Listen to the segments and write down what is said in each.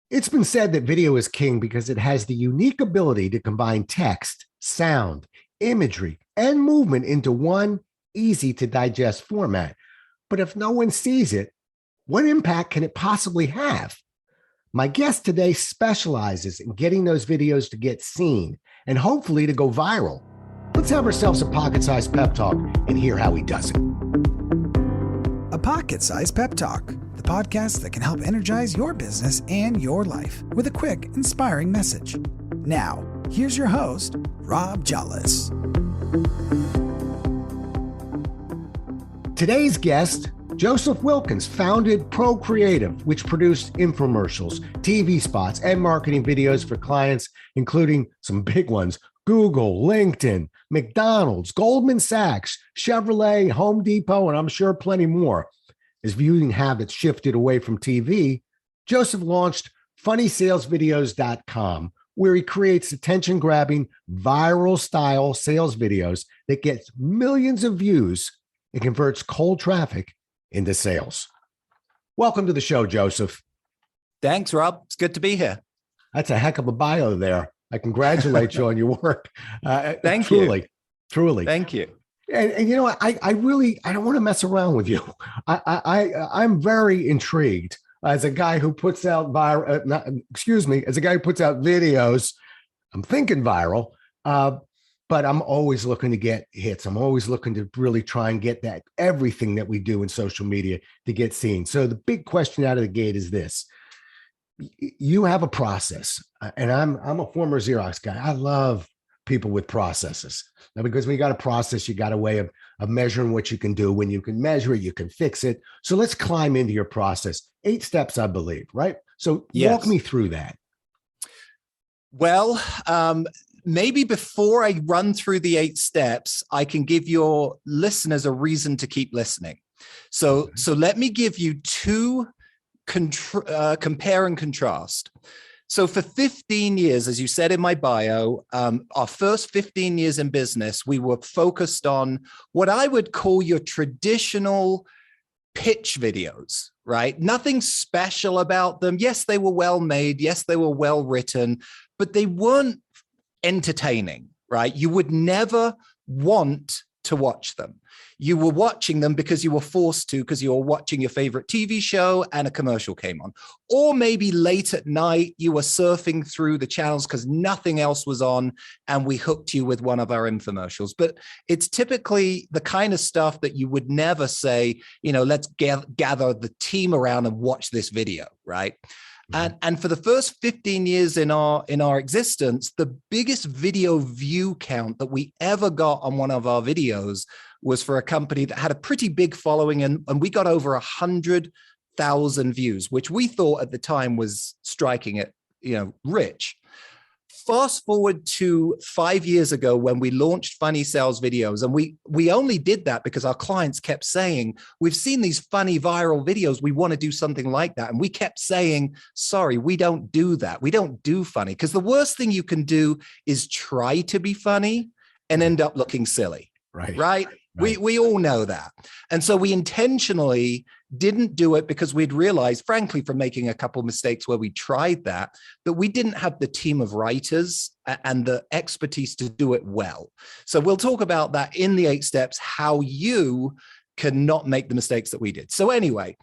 It's been said that video is king because it has the unique ability to combine text, sound, imagery, and movement into one easy to digest format. But if no one sees it, what impact can it possibly have? My guest today specializes in getting those videos to get seen and hopefully to go viral. Let's have ourselves a Pocket Sized Pep Talk and hear how he does it. A Pocket Sized Pep Talk, the podcast that can help energize your business and your life with a quick, inspiring message. Now, here's your host, Rob Jolles. Today's guest, Joseph Wilkins, founded Pro Creative, which produced infomercials, TV spots, and marketing videos for clients, including some big ones: Google, LinkedIn, McDonald's, Goldman Sachs, Chevrolet, Home Depot, and I'm sure plenty more. As viewing habits shifted away from TV, Joseph launched funnysalesvideos.com, where he creates attention-grabbing, viral-style sales videos that get millions of views and converts cold traffic into sales. Welcome to the show, Joseph. Thanks, Rob. It's good to be here. That's a heck of a bio there. I congratulate you on your work. Thank you. Truly. Thank you. And you know what? I don't want to mess around with you. I'm very intrigued as a guy who puts out as a guy who puts out videos. I'm thinking viral, but I'm always looking to get hits. I'm always looking to really try and get that everything that we do in social media to get seen. So the big question out of the gate is this. You have a process, and I'm a former Xerox guy. I love people with processes. Now, because when you got a process, you got a way of measuring what you can do. When you can measure it, you can fix it. So let's climb into your process. 8 steps, I believe, right? So Walk me through that. Well, maybe before I run through the 8 steps, I can give your listeners a reason to keep listening. So let me give you 2 compare and contrast. So for 15 years, as you said in my bio, our first 15 years in business, we were focused on what I would call your traditional pitch videos, right? Nothing special about them. Yes, they were well made. Yes, they were well written, but they weren't entertaining, right? You would never want to watch them. You were watching them because you were forced to, because you were watching your favorite TV show and a commercial came on. Or maybe late at night, you were surfing through the channels because nothing else was on and we hooked you with one of our infomercials. But it's typically the kind of stuff that you would never say, let's gather the team around and watch this video, right? And for the first 15 years in our existence, the biggest video view count that we ever got on one of our videos was for a company that had a pretty big following, and we got over 100,000 views, which we thought at the time was striking it, rich. Fast forward to 5 years ago when we launched Funny Sales Videos, and we only did that because our clients kept saying, we've seen these funny viral videos, we want to do something like that. And we kept saying, sorry, we don't do that. We don't do funny, because the worst thing you can do is try to be funny and end up looking silly. Right? We all know that. And so we intentionally didn't do it because we'd realized, frankly, from making a couple of mistakes where we tried that we didn't have the team of writers and the expertise to do it well. So we'll talk about that in the 8 steps, how you can not make the mistakes that we did. So anyway,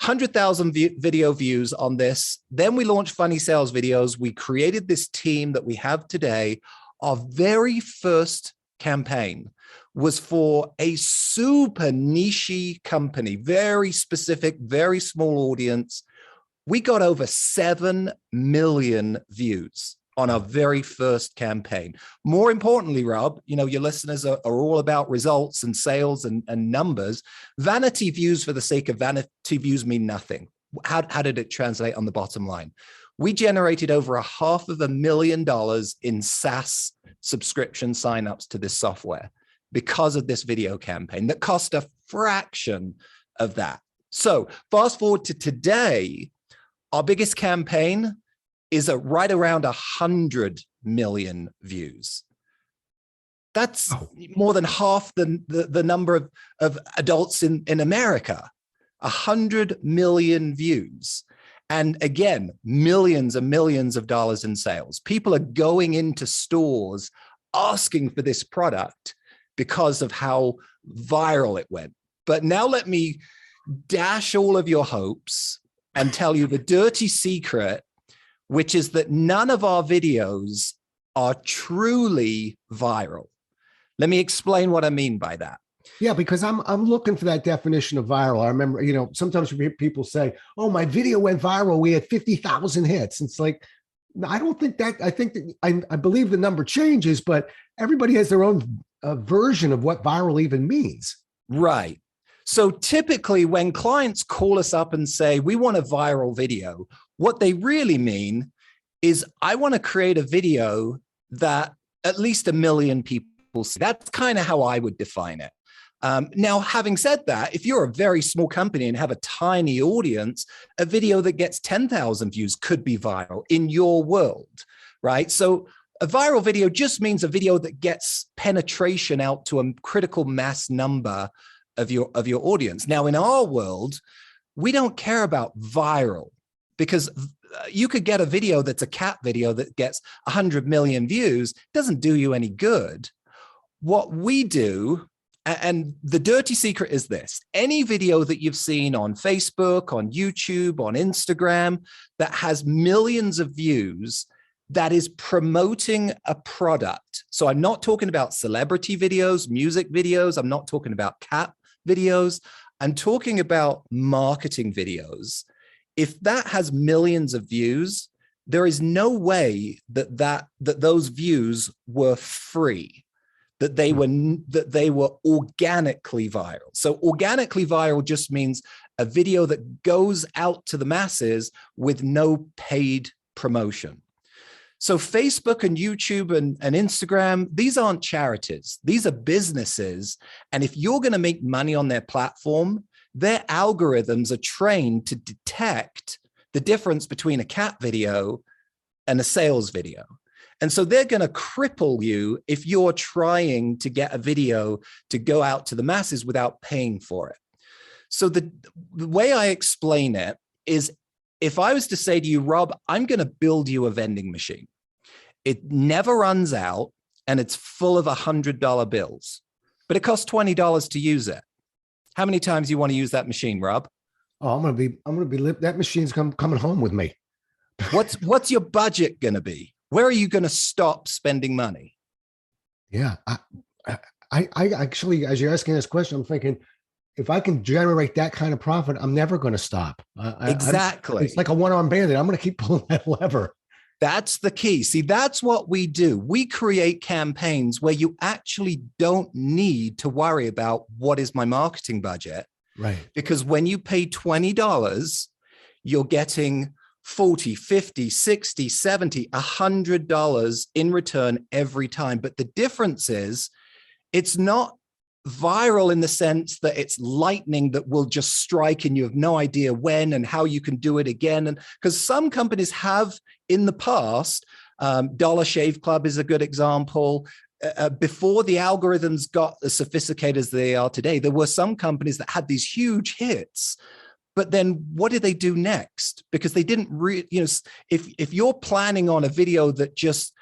100,000 video views on this. Then we launched Funny Sales Videos. We created this team that we have today. Our very first campaign was for a super niche company, very specific, very small audience. We got over 7 million views on our very first campaign. More importantly, Rob, your listeners are all about results and sales and numbers. Vanity views for the sake of vanity views mean nothing. How did it translate on the bottom line? We generated over $500,000 in SaaS subscription signups to this software because of this video campaign that cost a fraction of that. So fast forward to today, our biggest campaign is at right around 100 million views. That's more than half the number of adults in America. 100 million views. And again, millions and millions of dollars in sales. People are going into stores asking for this product because of how viral it went. But now let me dash all of your hopes and tell you the dirty secret, which is that none of our videos are truly viral. Let me explain what I mean by that. Yeah, because I'm looking for that definition of viral. I remember, sometimes people say, "Oh, my video went viral. We had 50,000 hits." It's like, I don't think that. I think that I believe the number changes, but everybody has their own version of what viral even means. Right. So typically, when clients call us up and say we want a viral video, what they really mean is I want to create a video that at least 1 million people see. That's kind of how I would define it. Now, having said that, if you're a very small company and have a tiny audience, a video that gets 10,000 views could be viral in your world, right? So a viral video just means a video that gets penetration out to a critical mass number of your audience. Now, in our world, we don't care about viral because you could get a video that's a cat video that gets 100 million views, doesn't do you any good. What we do, and the dirty secret is this: any video that you've seen on Facebook, on YouTube, on Instagram, that has millions of views, that is promoting a product. So I'm not talking about celebrity videos, music videos. I'm not talking about cat videos. I'm talking about marketing videos. If that has millions of views, there is no way that those views were free. That they were organically viral. So organically viral just means a video that goes out to the masses with no paid promotion. So Facebook and YouTube and Instagram, these aren't charities. These are businesses. And if you're going to make money on their platform, their algorithms are trained to detect the difference between a cat video and a sales video. And so they're going to cripple you if you're trying to get a video to go out to the masses without paying for it. So the way I explain it is, if I was to say to you, Rob, I'm going to build you a vending machine. It never runs out and it's full of $100 bills, but it costs $20 to use it. How many times do you want to use that machine, Rob? Oh, I'm going to be that machine's coming home with me. What's your budget going to be? Where are you going to stop spending money? Yeah, I actually, as you're asking this question, I'm thinking, if I can generate that kind of profit, I'm never going to stop. Exactly. It's like a one-armed bandit. I'm going to keep pulling that lever. That's the key. See, that's what we do. We create campaigns where you actually don't need to worry about what is my marketing budget. Right. Because when you pay $20, you're getting $40, $50, $60, $70, $100 in return every time. But the difference is it's not viral in the sense that it's lightning that will just strike and you have no idea when and how you can do it again. And because some companies have in the past, Dollar Shave Club is a good example. Before the algorithms got as sophisticated as they are today, there were some companies that had these huge hits. But then what did they do next? Because they didn't if you're planning on a video that just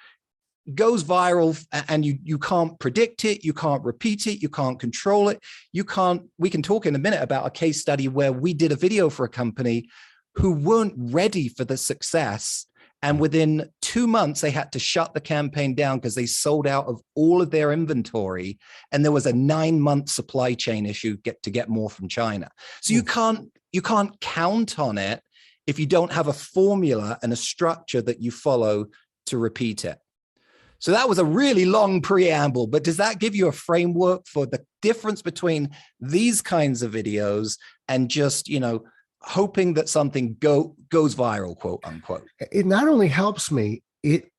goes viral and you can't predict it, you can't repeat it, you can't control it, we can talk in a minute about a case study where we did a video for a company who weren't ready for the success. And within 2 months, they had to shut the campaign down because they sold out of all of their inventory. And there was a 9-month supply chain issue to get more from China. So you can't count on it if you don't have a formula and a structure that you follow to repeat it. So that was a really long preamble, but does that give you a framework for the difference between these kinds of videos and just, hoping that something goes viral, quote unquote? It not only helps me, it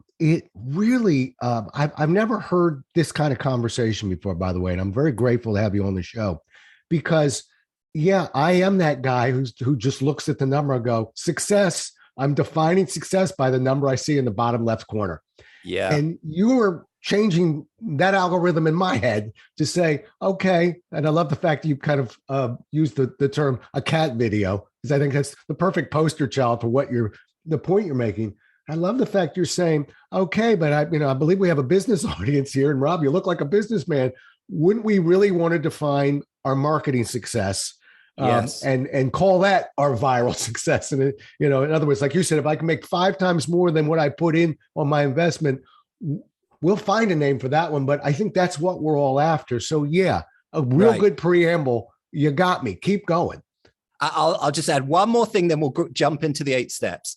really, I've never heard this kind of conversation before, by the way, and I'm very grateful to have you on the show because, yeah, I am that guy who just looks at the number and go, success. I'm defining success by the number I see in the bottom left corner. Yeah. And you were changing that algorithm in my head to say, okay, and I love the fact that you kind of used the term a cat video, because I think that's the perfect poster child for what the point you're making. I love the fact you're saying, okay, but I believe we have a business audience here, and Rob, you look like a businessman. Wouldn't we really want to define our marketing success? Yes. And call that our viral success. And in other words, like you said, if I can make 5 times more than what I put in on my investment, we'll find a name for that one. But I think that's what we're all after. So yeah, a real good preamble. You got me. Keep going. I'll just add one more thing, then we'll jump into the 8 steps.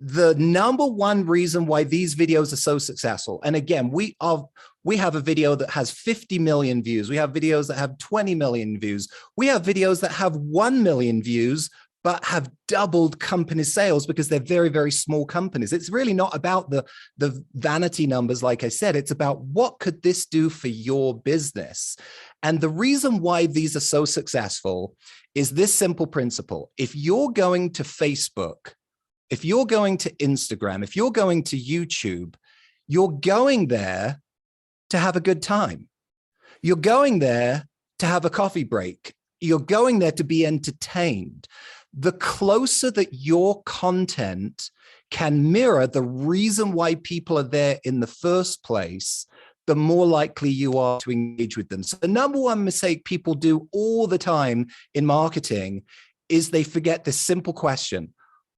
The number one reason why these videos are so successful, and again, we have a video that has 50 million views. We have videos that have 20 million views. We have videos that have 1 million views, but have doubled company sales because they're very, very small companies. It's really not about the vanity numbers. Like I said, it's about what could this do for your business? And the reason why these are so successful is this simple principle. If you're going to Facebook, if you're going to Instagram, if you're going to YouTube, you're going there to have a good time. You're going there to have a coffee break. You're going there to be entertained. The closer that your content can mirror the reason why people are there in the first place, the more likely you are to engage with them. So the number one mistake people do all the time in marketing is they forget this simple question.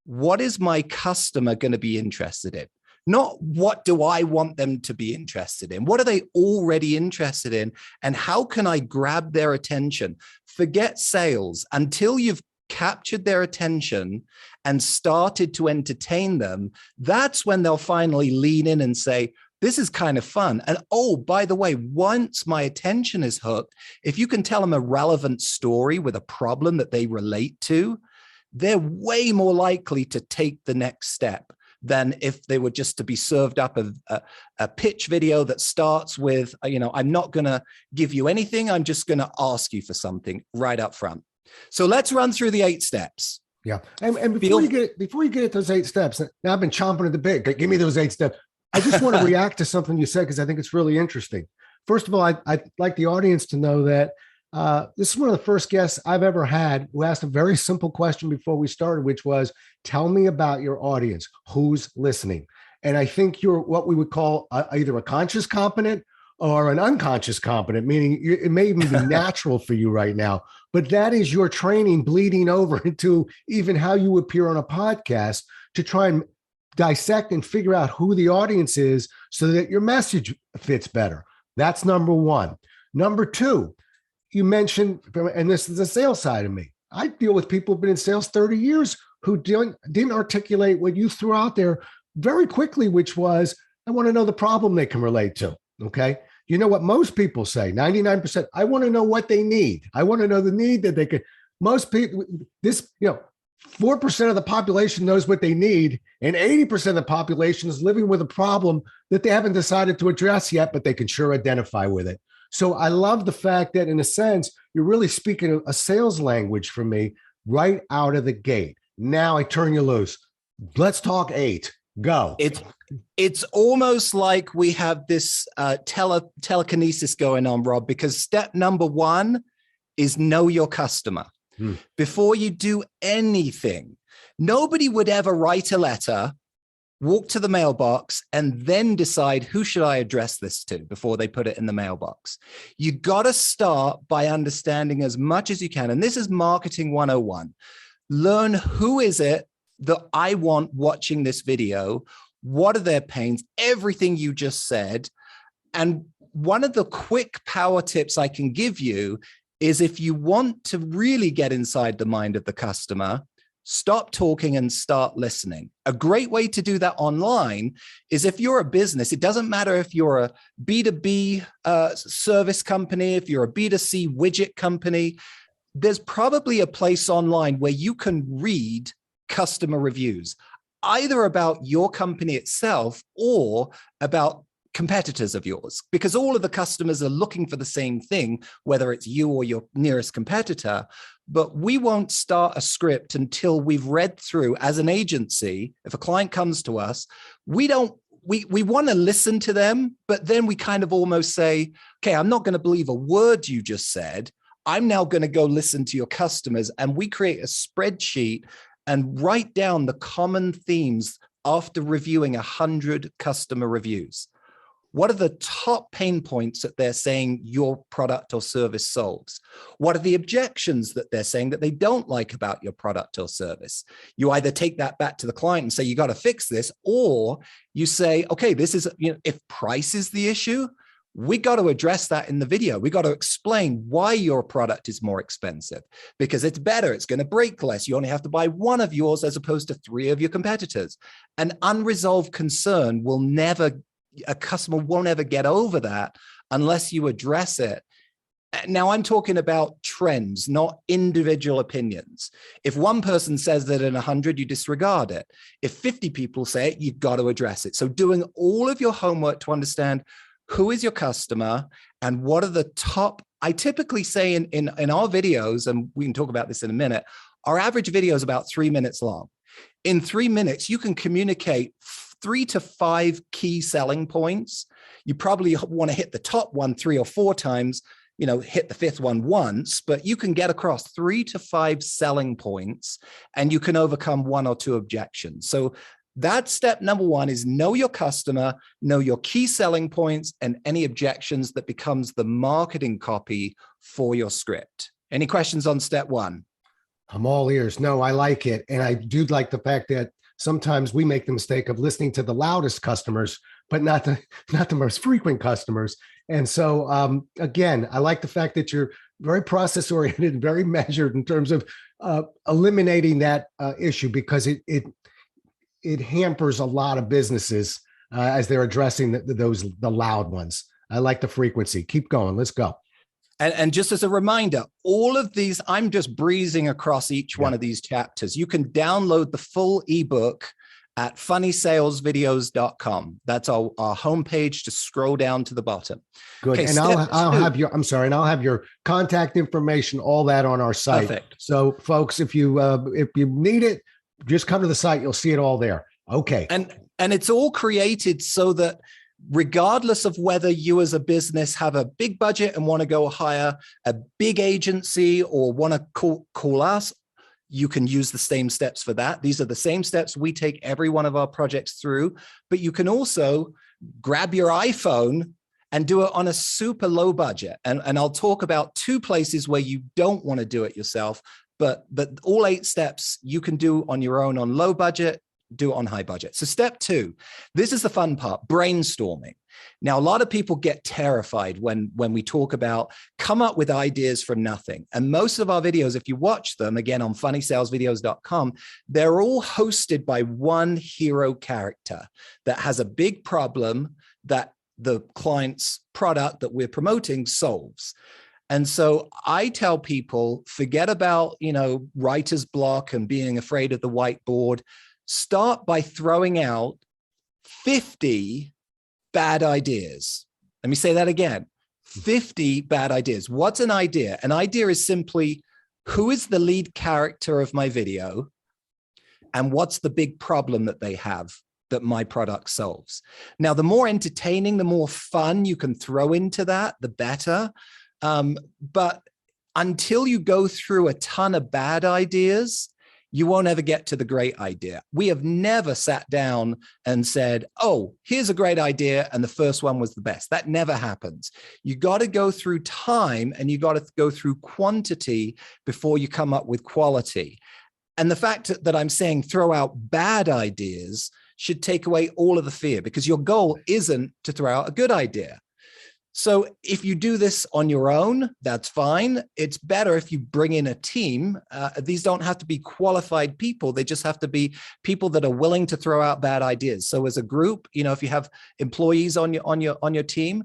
What is my customer going to be interested in? Not what do I want them to be interested in? What are they already interested in? And how can I grab their attention? Forget sales until you've captured their attention and started to entertain them. That's when they'll finally lean in and say, this is kind of fun. And oh, by the way, once my attention is hooked, if you can tell them a relevant story with a problem that they relate to, they're way more likely to take the next step than if they were just to be served up a pitch video that starts with, I'm not going to give you anything. I'm just going to ask you for something right up front. So let's run through the 8 steps. Yeah. And before you get at those 8 steps, now I've been chomping at the bit. Give me those 8 steps. I just want to react to something you said, because I think it's really interesting. First of all, I'd like the audience to know that this is one of the first guests I've ever had who asked a very simple question before we started, which was, tell me about your audience. Who's listening? And I think you're what we would call either a conscious competent or an unconscious competent, meaning it may even be natural for you right now, but that is your training bleeding over into even how you appear on a podcast to try and dissect and figure out who the audience is so that your message fits better. That's number one. Number two, you mentioned, and this is the sales side of me, I deal with people who've been in sales 30 years who didn't articulate what you threw out there very quickly, which was, I want to know the problem they can relate to. Okay. You know what most people say, 99%, I want to know what they need. I want to know the need that they could, most people, 4% of the population knows what they need, and 80% of the population is living with a problem that they haven't decided to address yet, but they can sure identify with it. So I love the fact that, in a sense, you're really speaking a sales language for me right out of the gate. Now I turn you loose. Let's talk 8. Go. It's almost like we have this telekinesis going on, Rob, because step number 1 is know your customer. Before you do anything, nobody would ever write a letter, walk to the mailbox, and then decide who should I address this to before they put it in the mailbox. You got to start by understanding as much as you can. And this is marketing 101. Learn who is it that I want watching this video? What are their pains? Everything you just said. And one of the quick power tips I can give you is, if you want to really get inside the mind of the customer, stop talking and start listening. A great way to do that online is, if you're a business, it doesn't matter if you're a B2B service company, if you're a B2C widget company, there's probably a place online where you can read customer reviews, either about your company itself or about competitors of yours, because all of the customers are looking for the same thing, whether it's you or your nearest competitor. But we won't start a script until we've read through, as an agency, if a client comes to us, we don't we want to listen to them, but then we kind of almost say, okay, I'm not going to believe a word you just said. I'm now going to go listen to your customers. And we create a spreadsheet and write down the common themes after reviewing 100 customer reviews. What are the top pain points that they're saying your product or service solves? What are the objections that they're saying that they don't like about your product or service? You either take that back to the client and say, you got to fix this, or you say, okay, this is, if price is the issue, we got to address that in the video. We got to explain why your product is more expensive, because it's better. It's going to break less. You only have to buy one of yours as opposed to 3 of your competitors. An unresolved concern a customer won't ever get over that unless you address it. Now, I'm talking about trends, not individual opinions. If one person says that in 100, you disregard it. If 50 people say it, you've got to address it. So doing all of your homework to understand who is your customer and what are the top, I typically say in our videos, and we can talk about this in a minute, our average video is about 3 minutes long. In 3 minutes, you can communicate 3 to 5 key selling points. You probably want to hit the top one 3 or 4 times, hit the 5th one once, but you can get across 3 to 5 selling points and you can overcome 1 or 2 objections. So that's step number 1 is know your customer, know your key selling points and any objections that becomes the marketing copy for your script. Any questions on step 1? I'm all ears. No, I like it. And I do like the fact that sometimes we make the mistake of listening to the loudest customers, but not the most frequent customers. And so, again, I like the fact that you're very process oriented and very measured in terms of eliminating that issue, because it hampers a lot of businesses as they're addressing the loud ones. I like the frequency. Keep going. Let's go. And just as a reminder, all of these, I'm just breezing across each one of these chapters. You can download the full ebook at funnysalesvideos.com. That's our homepage. Just scroll down to the bottom. Good. Okay, and I'll have your contact information, all that on our site. Perfect. So folks, if you need it, just come to the site. You'll see it all there. Okay. And it's all created so that regardless of whether you as a business have a big budget and want to go hire a big agency or want to call us, you can use the same steps for that. These are the same steps we take every one of our projects through, but you can also grab your iPhone and do it on a super low budget. And I'll talk about 2 places where you don't want to do it yourself, but all 8 steps you can do on your own on low budget, do it on high budget. So step 2, this is the fun part, brainstorming. Now, a lot of people get terrified when we talk about come up with ideas from nothing. And most of our videos, if you watch them, again, on funnysalesvideos.com, they're all hosted by one hero character that has a big problem that the client's product that we're promoting solves. And so I tell people, forget about, writer's block and being afraid of the whiteboard. Start by throwing out 50 bad ideas. Let me say that again. 50 bad ideas. What's an idea? An idea is simply, who is the lead character of my video? And what's the big problem that they have that my product solves? Now, the more entertaining, the more fun you can throw into that, the better. But until you go through a ton of bad ideas, you won't ever get to the great idea. We have never sat down and said, oh, here's a great idea, and the first one was the best. That never happens. You got to go through time and you got to go through quantity before you come up with quality. And the fact that I'm saying throw out bad ideas should take away all of the fear, because your goal isn't to throw out a good idea. So if you do this on your own, that's fine. It's better if you bring in a team. These don't have to be qualified people. They just have to be people that are willing to throw out bad ideas. So as a group, if you have employees on your team,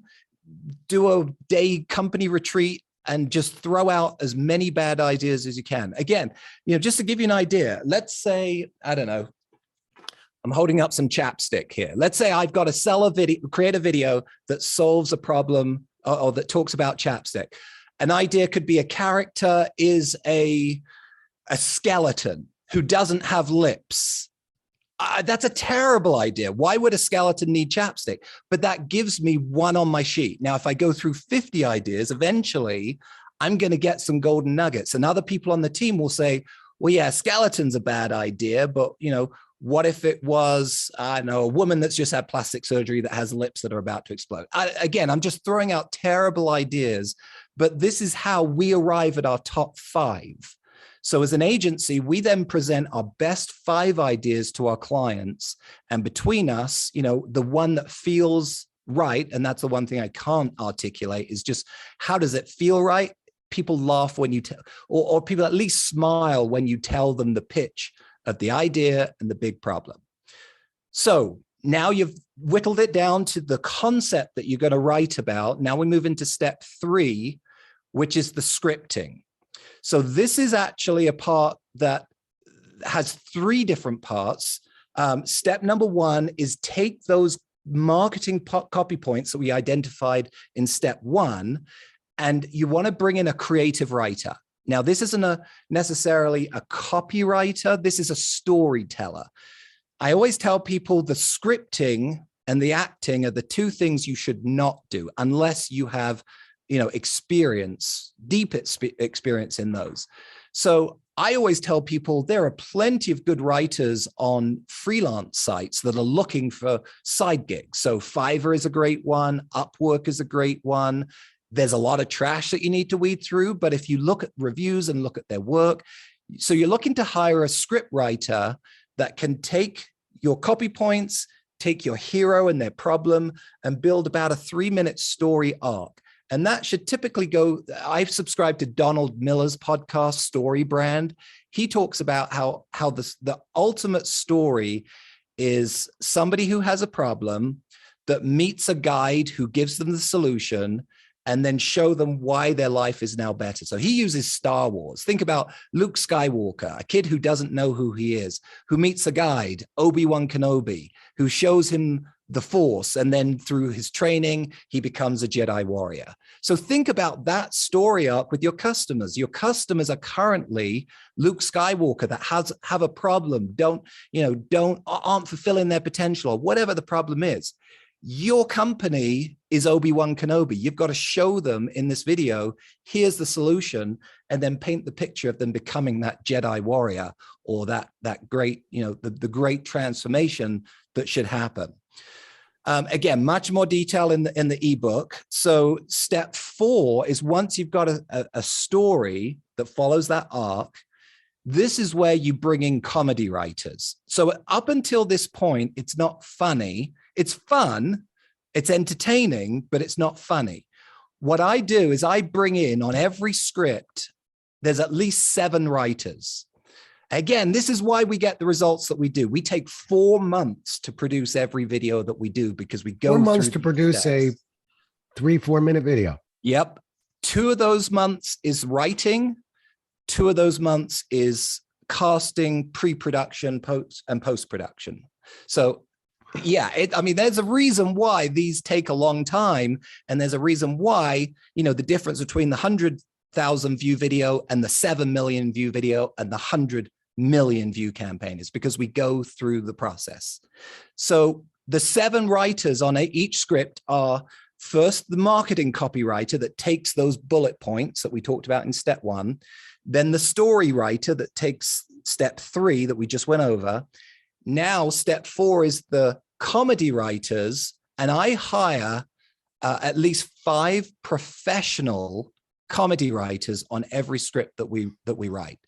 do a day company retreat and just throw out as many bad ideas as you can. Again, just to give you an idea, let's say, I don't know, I'm holding up some chapstick here. Let's say I've got to create a video that solves a problem or that talks about chapstick. An idea could be a character is a skeleton who doesn't have lips. That's a terrible idea. Why would a skeleton need chapstick? But that gives me one on my sheet. Now, if I go through 50 ideas, eventually I'm going to get some golden nuggets. And other people on the team will say, well, yeah, skeleton's a bad idea, but what if it was, I don't know, a woman that's just had plastic surgery that has lips that are about to explode? Again, I'm just throwing out terrible ideas, but this is how we arrive at our top 5. So as an agency, we then present our best 5 ideas to our clients. And between us, the one that feels right, and that's the one thing I can't articulate, is just how does it feel right? People laugh when you tell, or people at least smile when you tell them the pitch of the idea and the big problem. So now you've whittled it down to the concept that you're going to write about. Now we move into step 3, which is the scripting. So this is actually a part that has 3 different parts. Step number 1 is take those marketing copy points that we identified in step 1, and you want to bring in a creative writer. Now, this isn't necessarily a copywriter. This is a storyteller. I always tell people the scripting and the acting are the 2 things you should not do unless you have experience, deep experience in those. So I always tell people there are plenty of good writers on freelance sites that are looking for side gigs. So Fiverr is a great one. Upwork is a great one. There's a lot of trash that you need to weed through. But if you look at reviews and look at their work, so you're looking to hire a script writer that can take your copy points, take your hero and their problem, and build about a 3-minute story arc. And that should typically go, I've subscribed to Donald Miller's podcast, Story Brand. He talks about how the ultimate story is somebody who has a problem that meets a guide who gives them the solution and then show them why their life is now better. So he uses Star Wars. Think about Luke Skywalker, a kid who doesn't know who he is, who meets a guide, Obi-Wan Kenobi, who shows him the Force, and then through his training, he becomes a Jedi warrior. So think about that story arc with your customers. Your customers are currently Luke Skywalker that have a problem, aren't fulfilling their potential, or whatever the problem is. Your company is Obi-Wan Kenobi. You've got to show them in this video, here's the solution, and then paint the picture of them becoming that Jedi warrior, or that great, the great transformation that should happen. Again, much more detail in the ebook. So step 4 is once you've got a story that follows that arc, this is where you bring in comedy writers. So up until this point, it's not funny. It's fun, it's entertaining, but it's not funny. What I do is I bring in on every script, there's at least 7 writers. Again, this is why we get the results that we do. We take 4 months to produce every video that we do because we go 4 months to produce steps. a 3-4 minute video. Yep. 2 of those months is writing. 2 of those months is casting, pre-production, post-production. So yeah, there's a reason why these take a long time. And there's a reason why, the difference between the 100,000 view video and the 7 million view video and the 100 million view campaign is because we go through the process. So the 7 writers on each script are first the marketing copywriter that takes those bullet points that we talked about in step 1, then the story writer that takes step 3 that we just went over. Now step 4 is the comedy writers, and I hire at least 5 professional comedy writers on every script that we write.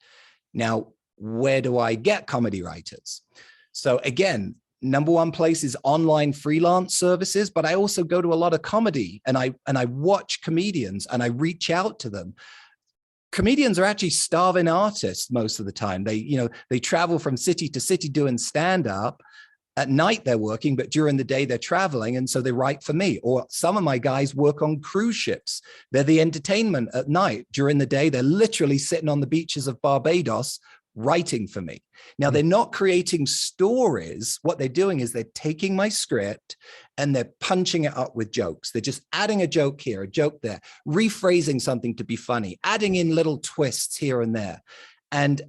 Now, where do I get comedy writers? So again, number 1 place is online freelance services, but I also go to a lot of comedy, and I watch comedians and I reach out to them. Comedians are actually starving artists most of the time. They travel from city to city doing stand-up. At night they're working, but during the day they're traveling. And so they write for me. Or some of my guys work on cruise ships. They're the entertainment at night. During the day, they're literally sitting on the beaches of Barbados writing for me. Now, they're not creating stories. What they're doing is they're taking my script and they're punching it up with jokes. They're just adding a joke here, a joke there, rephrasing something to be funny, adding in little twists here and there. And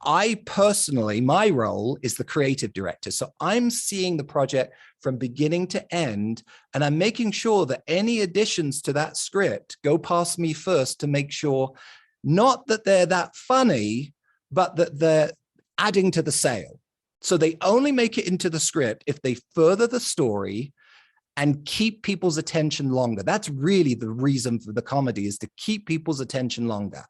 I personally, my role is the creative director. So I'm seeing the project from beginning to end, and I'm making sure that any additions to that script go past me first to make sure not that they're that funny, but that they're adding to the sale. So they only make it into the script if they further the story and keep people's attention longer. That's really the reason for the comedy, is to keep people's attention longer.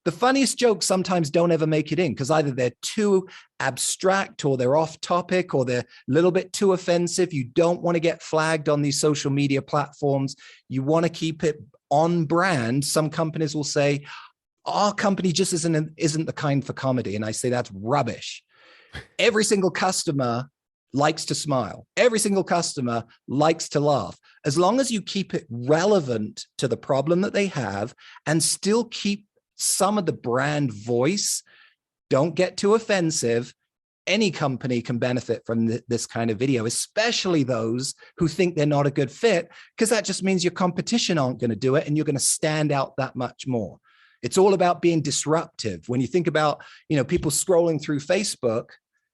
The funniest jokes sometimes don't ever make it in because either they're too abstract or they're off topic or they're a little bit too offensive. You don't want to get flagged on these social media platforms. You want to keep it on brand. Some companies will say, our company just isn't the kind for comedy. And I say, that's rubbish. Every single customer likes to smile. Every single customer likes to laugh. As long as you keep it relevant to the problem that they have and still keep some of the brand voice, don't get too offensive. Any company can benefit from this kind of video, especially those who think they're not a good fit, because that just means your competition aren't going to do it and you're going to stand out that much more. It's all about being disruptive. When you think about, people scrolling through Facebook,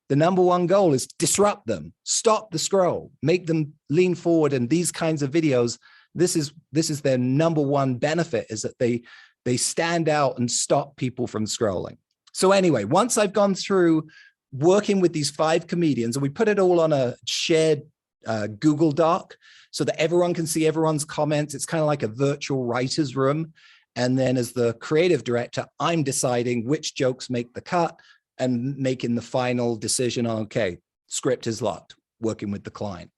the number one goal is disrupt them, stop the scroll, make them lean forward. And these kinds of videos, this is their number one benefit, is that they stand out and stop people from scrolling. So anyway, once I've gone through working with these 5 comedians, and we put it all on a shared Google Doc so that everyone can see everyone's comments. It's kind of like a virtual writer's room. And then as the creative director, I'm deciding which jokes make the cut and making the final decision on, okay, script is locked, working with the client.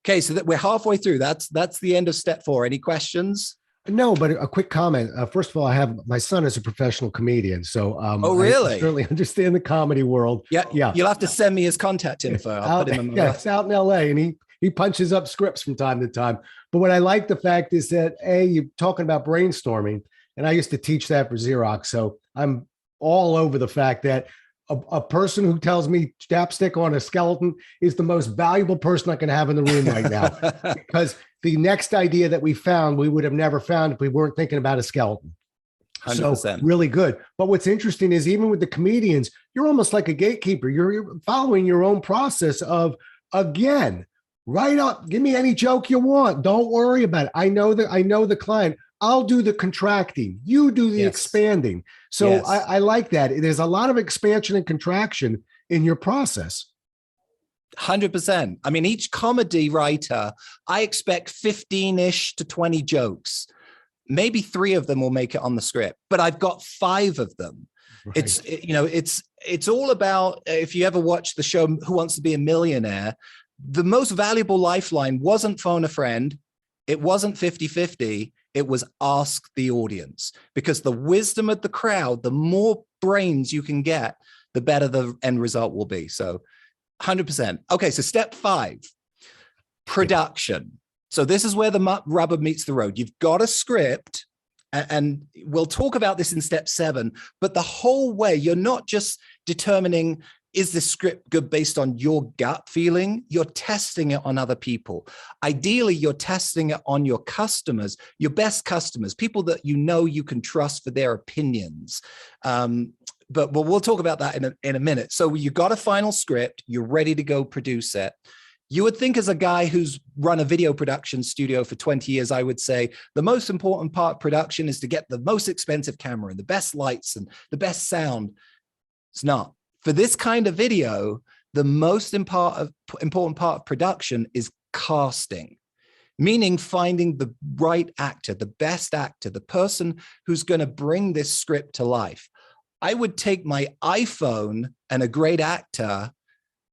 Okay, so that we're halfway through. That's the end of step 4. Any questions? No, but a quick comment. First of all, my son is a professional comedian. So oh, really? I certainly understand the comedy world. Yeah. You'll have to send me his contact info. I'll put him in my it's out in LA, and he punches up scripts from time to time. But what I like the fact is that, you're talking about brainstorming, and I used to teach that for Xerox. So I'm all over the fact that a person who tells me chapstick on a skeleton is the most valuable person I can have in the room right now, because the next idea that we found, we would have never found if we weren't thinking about a skeleton. 100%. So really good. But what's interesting is, even with the comedians, you're almost like a gatekeeper. You're following your own process of, again, write up, give me any joke you want. Don't worry about it. I know the client. I'll do the contracting. You do the expanding. So yes. I like that. There's a lot of expansion and contraction in your process. 100%. I mean, each comedy writer, I expect 15-ish to 20 jokes. Maybe 3 of them will make it on the script, but I've got 5 of them. Right. It's all about, if you ever watch the show Who Wants to Be a Millionaire, the most valuable lifeline wasn't phone a friend. It wasn't 50-50. It was ask the audience, because the wisdom of the crowd, the more brains you can get, the better the end result will be. So 100%. Okay. So step 5, production. So this is where the rubber meets the road. You've got a script, and we'll talk about this in step 7, but the whole way, you're not just determining, is this script good based on your gut feeling? You're testing it on other people. Ideally, you're testing it on your customers, your best customers, people that you can trust for their opinions. But we'll talk about that in a minute. So you got a final script, you're ready to go produce it. You would think, as a guy who's run a video production studio for 20 years, I would say the most important part of production is to get the most expensive camera and the best lights and the best sound. It's not. For this kind of video, the most important part of production is casting, meaning finding the right actor, the best actor, the person who's going to bring this script to life. I would take my iPhone and a great actor,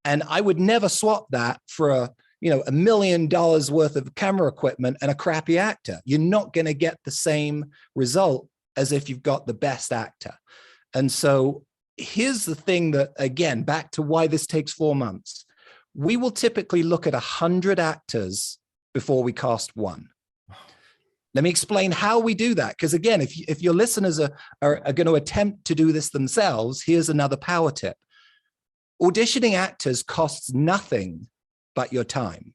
and I would never swap that for $1 million worth of camera equipment and a crappy actor. You're not going to get the same result as if you've got the best actor. And so here's the thing that, again, back to why this takes 4 months. We will typically look at 100 actors before we cast one. Let me explain how we do that. Because again, if your listeners are going to attempt to do this themselves, here's another power tip. Auditioning actors costs nothing but your time.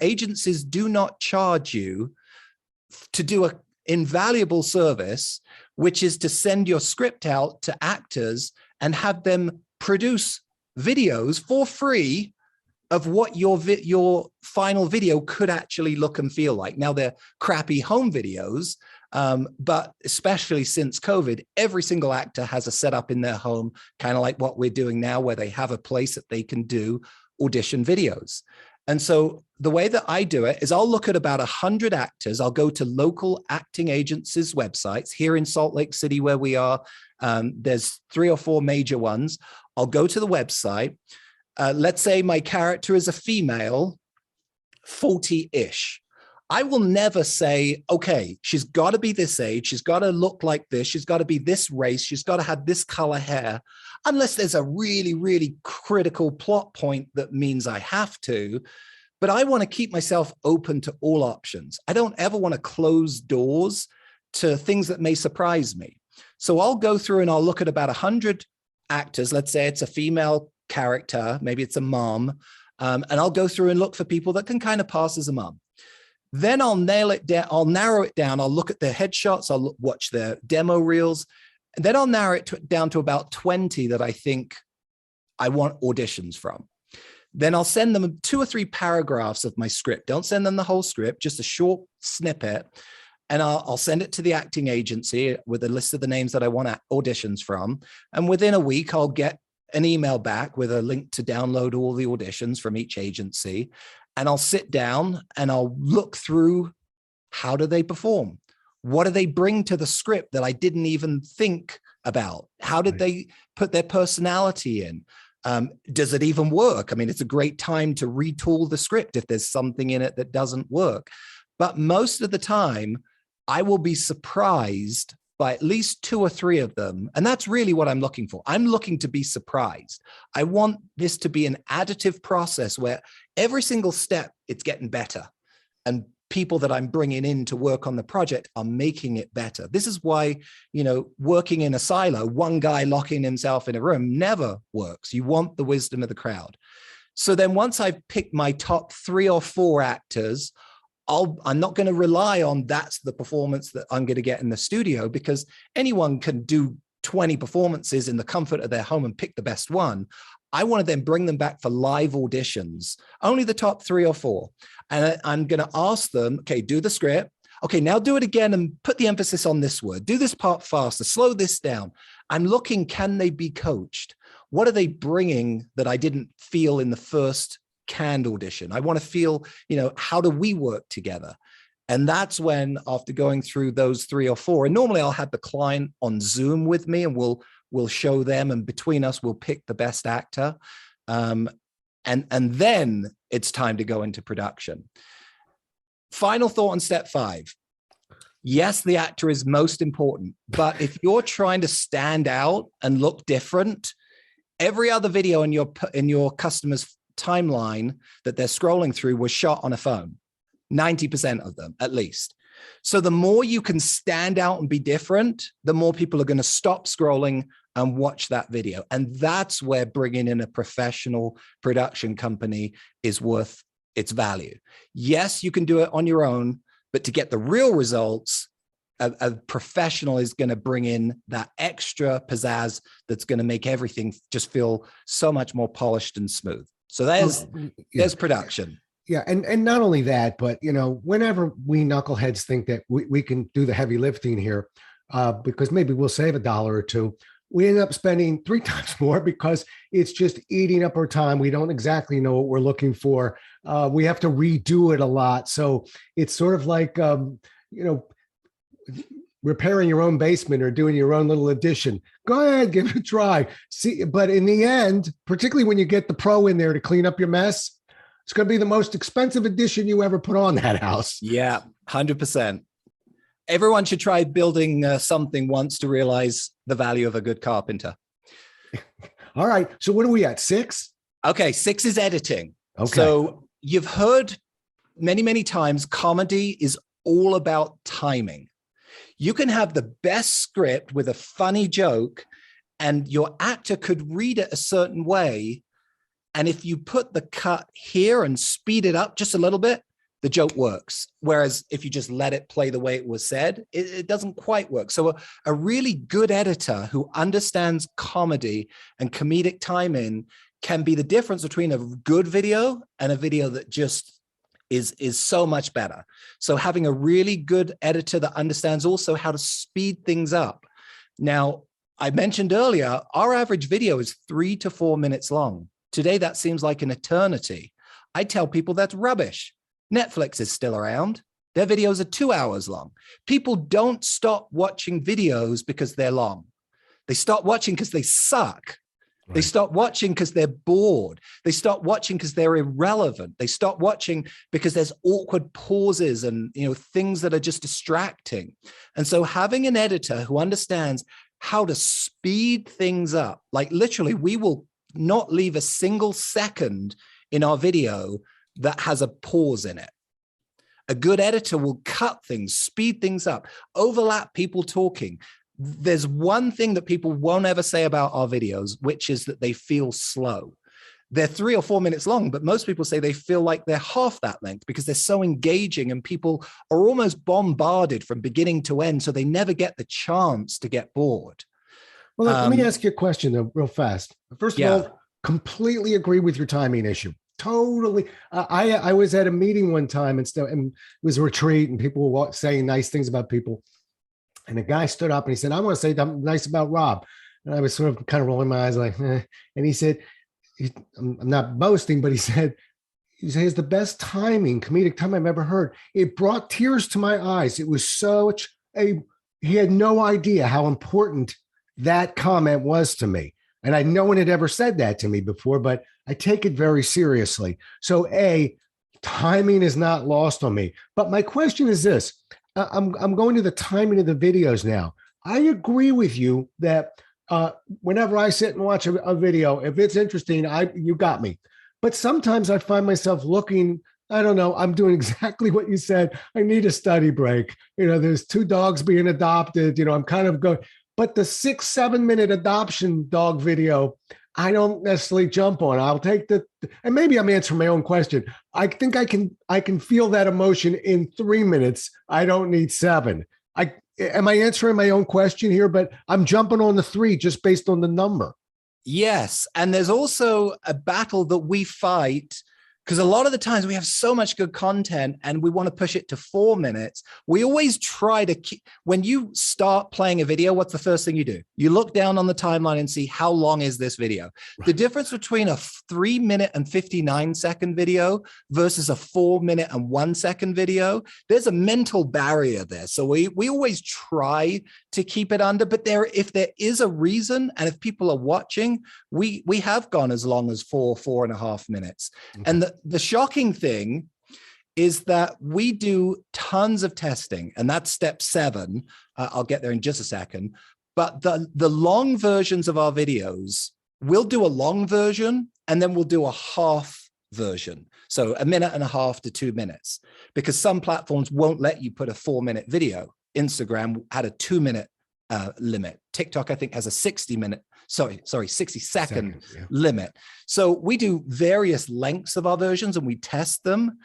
Agencies do not charge you to do an invaluable service which is to send your script out to actors and have them produce videos for free of what your final video could actually look and feel like. Now, they're crappy home videos, but especially since COVID, every single actor has a setup in their home, kind of like what we're doing now, where they have a place that they can do audition videos. And so the way that I do it is I'll look at about 100 actors. I'll go to local acting agencies' websites here in Salt Lake City, where we are. There's 3 or 4 major ones. I'll go to the website. Let's say my character is a female, 40-ish. I will never say, okay, she's got to be this age. She's got to look like this. She's got to be this race. She's got to have this color hair, unless there's a really, really critical plot point that means I have to. But I want to keep myself open to all options. I don't ever want to close doors to things that may surprise me. So I'll go through and I'll look at about 100 actors. Let's say it's a female character, maybe it's a mom, and I'll go through and look for people that can kind of pass as a mom. Then I'll nail it down. I'll narrow it down. I'll look at their headshots. I'll watch their demo reels. And then I'll narrow it down to about 20 that I think I want auditions from. Then I'll send them 2 or 3 paragraphs of my script. Don't send them the whole script, just a short snippet. And I'll send it to the acting agency with a list of the names that I want auditions from. And within a week, I'll get an email back with a link to download all the auditions from each agency. And I'll sit down and I'll look through, how do they perform? What do they bring to the script that I didn't even think about? How did they put their personality in? Does it even work? I mean, it's a great time to retool the script if there's something in it that doesn't work. But most of the time, I will be surprised by at least 2 or 3 of them. And that's really what I'm looking for. I'm looking to be surprised. I want this to be an additive process where every single step, it's getting better. And people that I'm bringing in to work on the project are making it better. This is why, working in a silo, one guy locking himself in a room never works. You want the wisdom of the crowd. So then once I've picked my top 3 or 4 actors, I'm not going to rely on that's the performance that I'm going to get in the studio, because anyone can do 20 performances in the comfort of their home and pick the best one. I want to then bring them back for live auditions, only the top 3 or 4. And I'm going to ask them, okay, do the script. Okay, now do it again and put the emphasis on this word. Do this part faster, slow this down. I'm looking, can they be coached? What are they bringing that I didn't feel in the first canned audition? I want to feel, how do we work together? And that's when, after going through those 3 or 4, and normally I'll have the client on Zoom with me and we'll show them, and between us, we'll pick the best actor. And then it's time to go into production. Final thought on step 5. Yes, the actor is most important, but if you're trying to stand out and look different, every other video in your customer's timeline that they're scrolling through was shot on a phone, 90% of them at least. So the more you can stand out and be different, the more people are going to stop scrolling and watch that video. And that's where bringing in a professional production company is worth its value. Yes, you can do it on your own, but to get the real results, a professional is going to bring in that extra pizzazz that's going to make everything just feel so much more polished and smooth. So there's production. Yeah. And not only that, but, whenever we knuckleheads think that we can do the heavy lifting here, because maybe we'll save $1 or 2, we end up spending 3 times more because it's just eating up our time. We don't exactly know what we're looking for. We have to redo it a lot. So it's sort of like, repairing your own basement or doing your own little addition. Go ahead, give it a try. See, but in the end, particularly when you get the pro in there to clean up your mess, it's going to be the most expensive addition you ever put on that house. Yeah, 100%. Everyone should try building something once to realize the value of a good carpenter. All right. So what are we at? 6? Okay. 6 is editing. Okay. So you've heard many, many times, comedy is all about timing. You can have the best script with a funny joke, and your actor could read it a certain way. And if you put the cut here and speed it up just a little bit, the joke works. Whereas if you just let it play the way it was said, it doesn't quite work. So a really good editor who understands comedy and comedic timing can be the difference between a good video and a video that just is so much better. So having a really good editor that understands also how to speed things up. Now, I mentioned earlier, our average video is 3 to 4 minutes long. Today, that seems like an eternity. I tell people that's rubbish. Netflix is still around. Their videos are 2 hours long. People don't stop watching videos because they're long. They stop watching because they suck. Right. They stop watching because they're bored. They stop watching because they're irrelevant. They stop watching because there's awkward pauses and things that are just distracting. And so having an editor who understands how to speed things up, like literally, we will not leave a single second in our video that has a pause in it. A good editor will cut things, speed things up, overlap people talking. There's one thing that people won't ever say about our videos, which is that they feel slow. They're 3 or 4 minutes long, but most people say they feel like they're half that length because they're so engaging and people are almost bombarded from beginning to end, so they never get the chance to get bored. Well, let me ask you a question though, real fast. First of all, completely agree with your timing issue. Totally. I was at a meeting one time and it was a retreat and people were saying nice things about people. And a guy stood up and he said, I want to say something nice about Rob. And I was sort of kind of rolling my eyes like, eh. And he said, I'm not boasting, but he said, it's the best timing, comedic time I've ever heard. It brought tears to my eyes. It was he had no idea how important that comment was to me. And no one had ever said that to me before, but I take it very seriously. So timing is not lost on me. But my question is this. I'm going to the timing of the videos now. I agree with you that whenever I sit and watch a video, if it's interesting, you got me. But sometimes I find myself looking, I don't know, I'm doing exactly what you said. I need a study break. There's 2 dogs being adopted. I'm kind of going, but the 6-7 minute adoption dog video, I don't necessarily jump on. I'll take and maybe I'm answering my own question. I think I can feel that emotion in 3 minutes. I don't need 7. Am I answering my own question here? But I'm jumping on the 3 just based on the number. Yes. And there's also a battle that we fight because a lot of the times we have so much good content and we want to push it to 4 minutes. We always try to keep, when you start playing a video, what's the first thing you do? You look down on the timeline and see how long is this video. Right. The difference between a 3 minute and 59 second video versus a 4 minute and 1 second video, there's a mental barrier there. So we always try to keep it under, but if there is a reason and if people are watching, we have gone as long as 4.5 minutes. Okay. And the shocking thing is that we do tons of testing, and that's step 7. I'll get there in just a second. But the long versions of our videos, we'll do a long version and then we'll do a half version. So 1.5 minutes to 2 minutes, because some platforms won't let you put a 4 minute video. Instagram had a 2 minute limit. TikTok, I think, has a 60 second limit. So we do various lengths of our versions and we test them.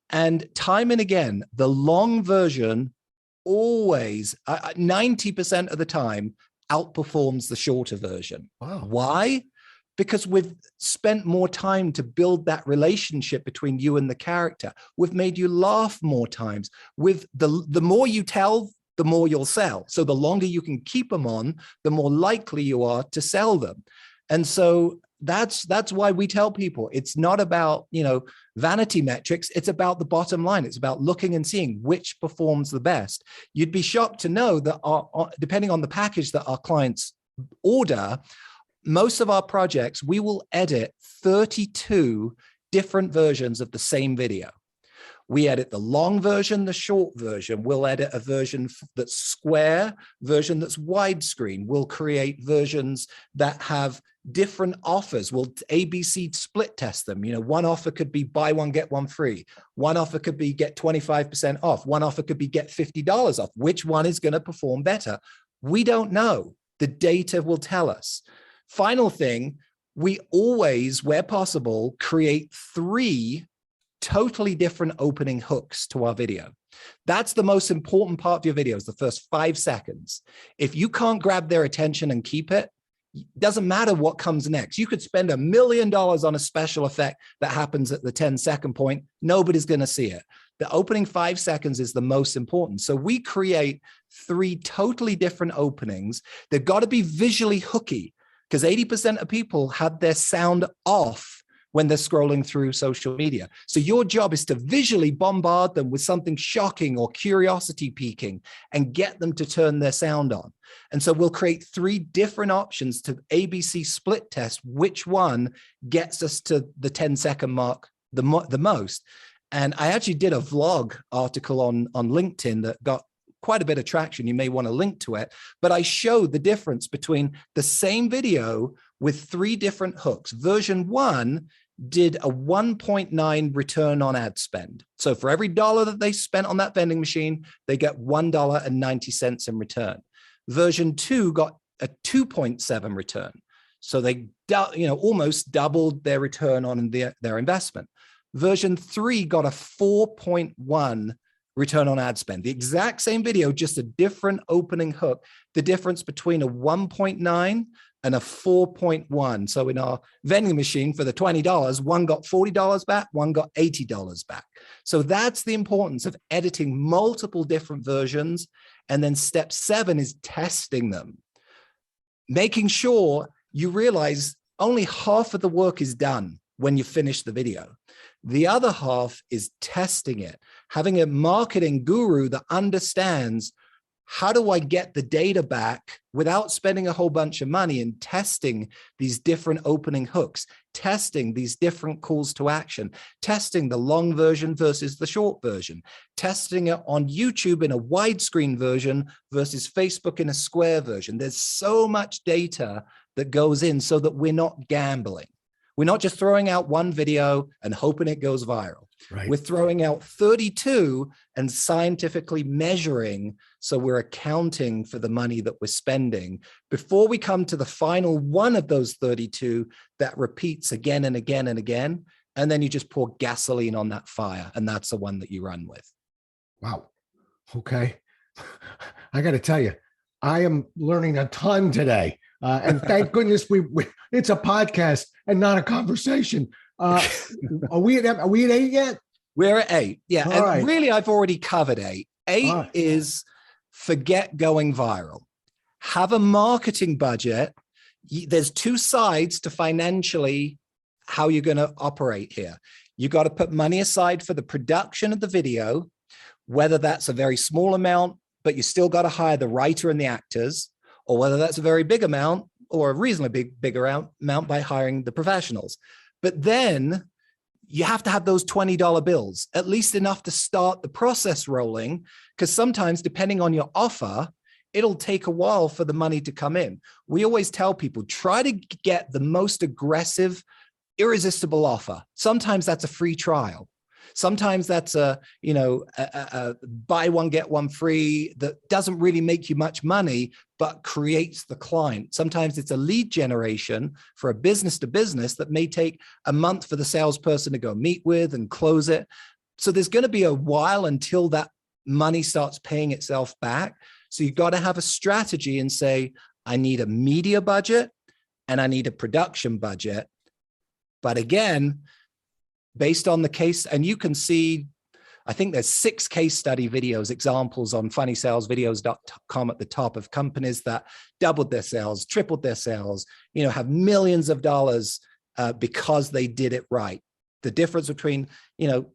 And time and again, the long version always, 90% of the time, outperforms the shorter version. Wow. Why? Because we've spent more time to build that relationship between you and the character. We've made you laugh more times. With the more you tell, the more you'll sell. So the longer you can keep them on, the more likely you are to sell them. And so that's why we tell people it's not about, vanity metrics. It's about the bottom line. It's about looking and seeing which performs the best. You'd be shocked to know that depending on the package that our clients order, most of our projects, we will edit 32 different versions of the same video. We edit the long version, the short version. We'll edit a version that's square, version that's widescreen. We'll create versions that have different offers. We'll ABC split test them. One offer could be buy one, get one free. One offer could be get 25% off. One offer could be get $50 off. Which one is going to perform better? We don't know. The data will tell us. Final thing, we always, where possible, create 3 totally different opening hooks to our video. That's the most important part of your videos, the first 5 seconds. If you can't grab their attention and keep it, doesn't matter what comes next. You could spend $1 million on a special effect that happens at the 10-second point. Nobody's going to see it. The opening 5 seconds is the most important. So we create 3 totally different openings. They've got to be visually hooky, because 80% of people have their sound off when they're scrolling through social media. So your job is to visually bombard them with something shocking or curiosity piquing and get them to turn their sound on. And so we'll create 3 different options to ABC split test which one gets us to the 10-second mark the most. And I actually did a vlog article on LinkedIn that got quite a bit of traction. You may want to link to it, but I showed the difference between the same video with 3 different hooks. Version 1 did a 1.9 return on ad spend. So for every dollar that they spent on that vending machine, they get $1.90 in return. Version 2 got a 2.7 return. So they almost doubled their return on their investment. Version 3 got a 4.1 return on ad spend. The exact same video, just a different opening hook. The difference between a 1.9 and a 4.1. So in our vending machine for the $20, one got $40 back, one got $80 back. So that's the importance of editing multiple different versions. And then step 7 is testing them, making sure you realize only half of the work is done when you finish the video. The other half is testing it, having a marketing guru that understands, how do I get the data back without spending a whole bunch of money, and testing these different opening hooks, testing these different calls to action, testing the long version versus the short version, testing it on YouTube in a widescreen version versus Facebook in a square version. There's so much data that goes in so that we're not gambling. We're not just throwing out one video and hoping it goes viral. Right. We're throwing out 32 and scientifically measuring, so we're accounting for the money that we're spending before we come to the final one of those 32 that repeats again and again and again. And then you just pour gasoline on that fire, and that's the one that you run with. Wow. Okay. I got to tell you, I am learning a ton today. And thank goodness it's a podcast and not a conversation. Are we at 8 yet? We're at 8. Yeah. All and right. Really, I've already covered 8. 8 is forget going viral. Have a marketing budget. There's 2 sides to financially how you're going to operate here. You got to put money aside for the production of the video, whether that's a very small amount, but you still got to hire the writer and the actors, or whether that's a very big amount or a reasonably bigger amount by hiring the professionals. But then you have to have those $20 bills, at least enough to start the process rolling, because sometimes, depending on your offer, it'll take a while for the money to come in. We always tell people, try to get the most aggressive, irresistible offer. Sometimes that's a free trial. Sometimes that's a buy one, get one free that doesn't really make you much money, but creates the client. Sometimes it's a lead generation for a business to business that may take a month for the salesperson to go meet with and close it. So there's going to be a while until that money starts paying itself back. So you've got to have a strategy and say, I need a media budget and I need a production budget. But again, based on the case, and you can see, I think there's 6 case study videos, examples on funnysalesvideos.com at the top of companies that doubled their sales, tripled their sales, have millions of dollars because they did it right. The difference between, the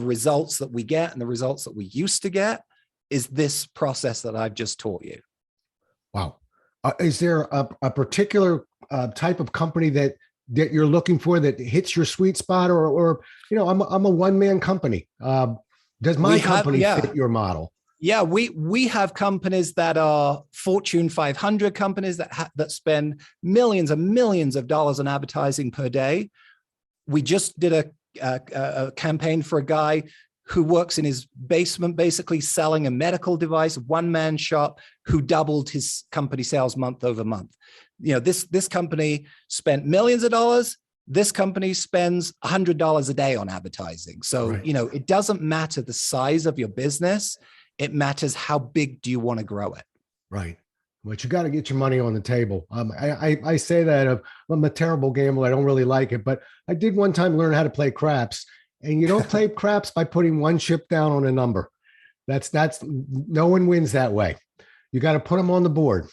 results that we get and the results that we used to get is this process that I've just taught you. Wow. Is there a particular type of company that you're looking for that hits your sweet spot, or I'm a one-man company. Does my company fit your model? Yeah, we have companies that are Fortune 500 companies that spend millions and millions of dollars on advertising per day. We just did a campaign for a guy who works in his basement, basically selling a medical device, one-man shop, who doubled his company sales month over month. This company spent millions of dollars, This company spends $100 a day on advertising. So, Right. it doesn't matter the size of your business. It matters how big do you want to grow it. Right. But you got to get your money on the table. I say that I'm a terrible gambler. I don't really like it, but I did one time learn how to play craps, and you don't play craps by putting one chip down on a number. That's no one wins that way. You got to put them on the board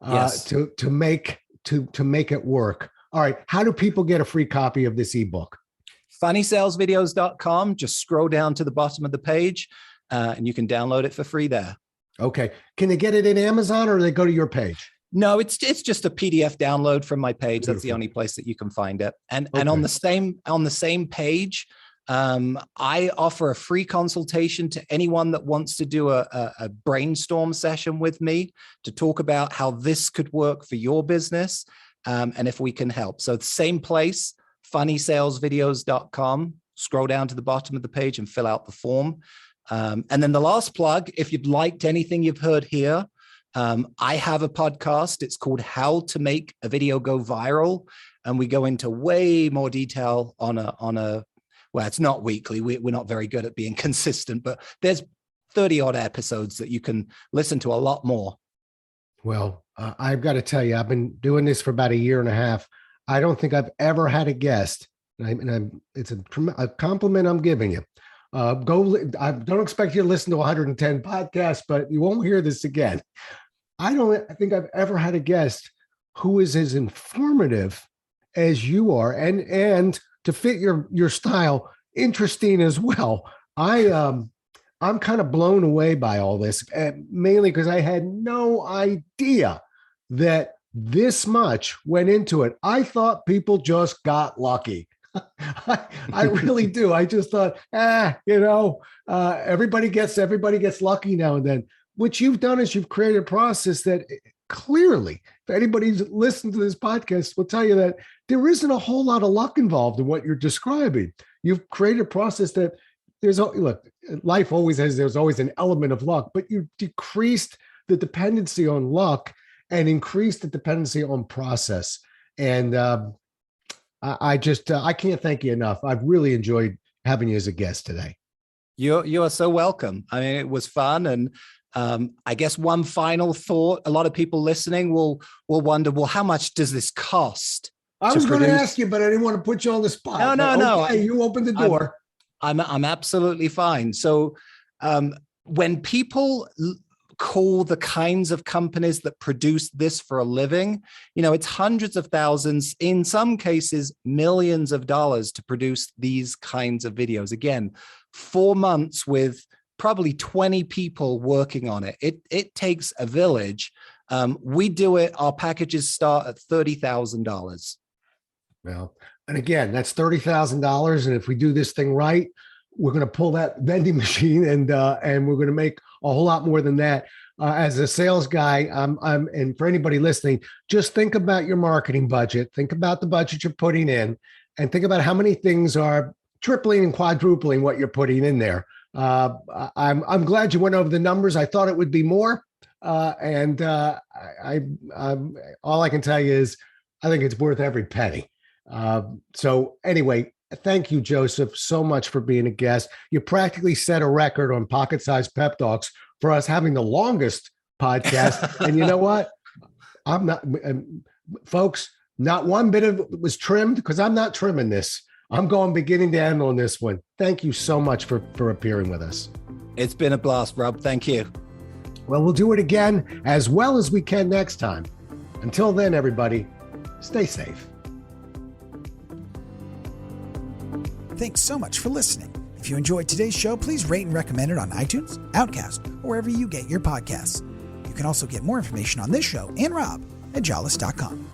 Yes. to make it work. All right. How do people get a free copy of this ebook? funnysalesvideos.com. Just scroll down to the bottom of the page and you can download it for free there. Okay. Can they get it in Amazon, or do they go to your page? No, it's just a PDF download from my page. That's the Beautiful. only place that you can find it. And Okay. on the same page, I offer a free consultation to anyone that wants to do a brainstorm session with me to talk about how this could work for your business, and if we can help. So the same place, funnysalesvideos.com. Scroll down to the bottom of the page and fill out the form. And then the last plug, if you've liked anything you've heard here, I have a podcast. It's called How to Make a Video Go Viral. And we go into way more detail on a well, it's not weekly. We're not very good at being consistent, but there's 30 odd episodes that you can listen to a lot more. Well, I've got to tell you, I've been doing this for about a year and a half. I don't think I've ever had a guest, it's a compliment I'm giving you. I don't expect you to listen to 110 podcasts, but you won't hear this again. I think I've ever had a guest who is as informative as you are, and to fit your style, interesting as well. I'm kind of blown away by all this, mainly because I had no idea that this much went into it. I thought people just got lucky. I really do. I just thought, everybody gets lucky now and then. What you've done is you've created a process that clearly, if anybody's listened to this podcast, will tell you that there isn't a whole lot of luck involved in what you're describing. You've created a process that life always there's always an element of luck, but you decreased the dependency on luck and increased the dependency on process. And I can't thank you enough. I've really enjoyed having you as a guest today. You are so welcome. I mean, it was fun. And I guess one final thought, a lot of people listening will wonder, well, how much does this cost? I was going to ask you, but I didn't want to put you on the spot. No. Okay, you opened the door. I'm absolutely fine. So when people call the kinds of companies that produce this for a living, it's hundreds of thousands, in some cases, millions of dollars to produce these kinds of videos. Again, 4 months with probably 20 people working on it. It takes a village. We do it. Our packages start at $30,000. Well, and again, that's $30,000. And if we do this thing right, we're going to pull that vending machine and we're going to make a whole lot more than that. As a sales guy, and for anybody listening, just think about your marketing budget. Think about the budget you're putting in, and think about how many things are tripling and quadrupling what you're putting in there. I'm glad you went over the numbers. I thought it would be more, and all I can tell you is I think it's worth every penny. So anyway, thank you, Joseph, so much for being a guest. You practically set a record on Pocket Sized Pep Talks for us having the longest podcast. And you know what? I'm not, folks, not one bit of it was trimmed, because I'm not trimming this. I'm going beginning to end on this one. Thank you so much for appearing with us. It's been a blast, Rob. Thank you. Well, we'll do it again as well as we can next time. Until then, everybody, stay safe. Thanks so much for listening. If you enjoyed today's show, please rate and recommend it on iTunes, Outcast, or wherever you get your podcasts. You can also get more information on this show and Rob at jollis.com.